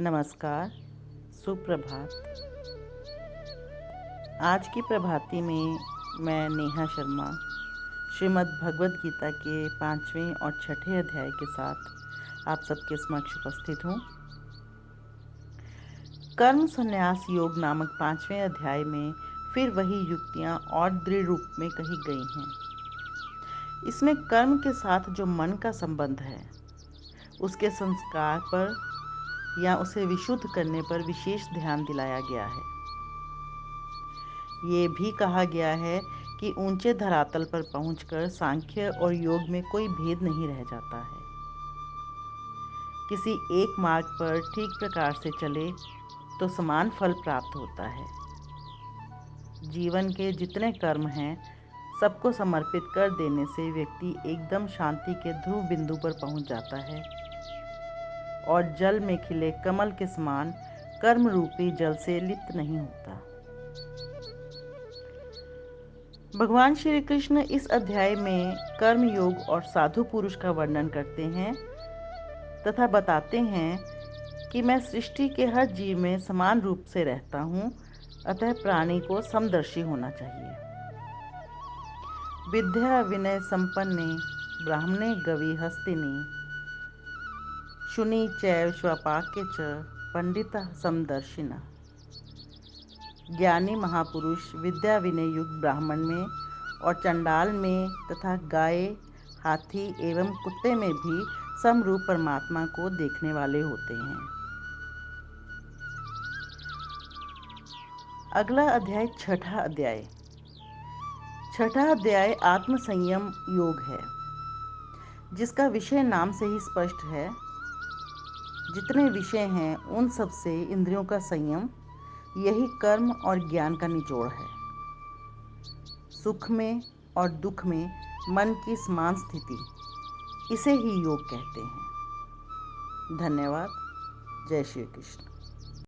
नमस्कार, सुप्रभात। आज की प्रभाती में मैं नेहा शर्मा श्रीमद् भगवद गीता के 5वें और 6ठे अध्याय के साथ आप सबके समक्ष उपस्थित हूँ। कर्म संन्यास योग नामक 5वें अध्याय में फिर वही युक्तियाँ और दृढ़ रूप में कही गई हैं। इसमें कर्म के साथ जो मन का संबंध है, उसके संस्कार पर या उसे विशुद्ध करने पर विशेष ध्यान दिलाया गया है। ये भी कहा गया है कि ऊंचे धरातल पर पहुंचकर सांख्य और योग में कोई भेद नहीं रह जाता है। किसी एक मार्ग पर ठीक प्रकार से चले तो समान फल प्राप्त होता है। जीवन के जितने कर्म हैं, सबको समर्पित कर देने से व्यक्ति एकदम शांति के ध्रुव बिंदु पर पहुंच जाता है और जल में खिले कमल के समान कर्म रूपी जल से लिप्त नहीं होता। भगवान श्री कृष्ण इस अध्याय में कर्म योग और साधु पुरुष का वर्णन करते हैं तथा बताते हैं कि मैं सृष्टि के हर जीव में समान रूप से रहता हूँ, अतः प्राणी को समदर्शी होना चाहिए। विद्या विनय संपन्ने ब्राह्मणे गवि हस्तिनी शुनि चैव स्वपाक्य च पंडितः समदर्शिनः। ज्ञानी महापुरुष विद्या विनय युक्त ब्राह्मण में और चंडाल में तथा गाय, हाथी एवं कुत्ते में भी समरूप परमात्मा को देखने वाले होते हैं। अगला अध्याय छठा अध्याय। छठा अध्याय आत्म संयम योग है, जिसका विषय नाम से ही स्पष्ट है। जितने विषय हैं उन सब से इंद्रियों का संयम, यही कर्म और ज्ञान का निचोड़ है। सुख में और दुख में मन की समान स्थिति, इसे ही योग कहते हैं। धन्यवाद। जय श्री कृष्ण।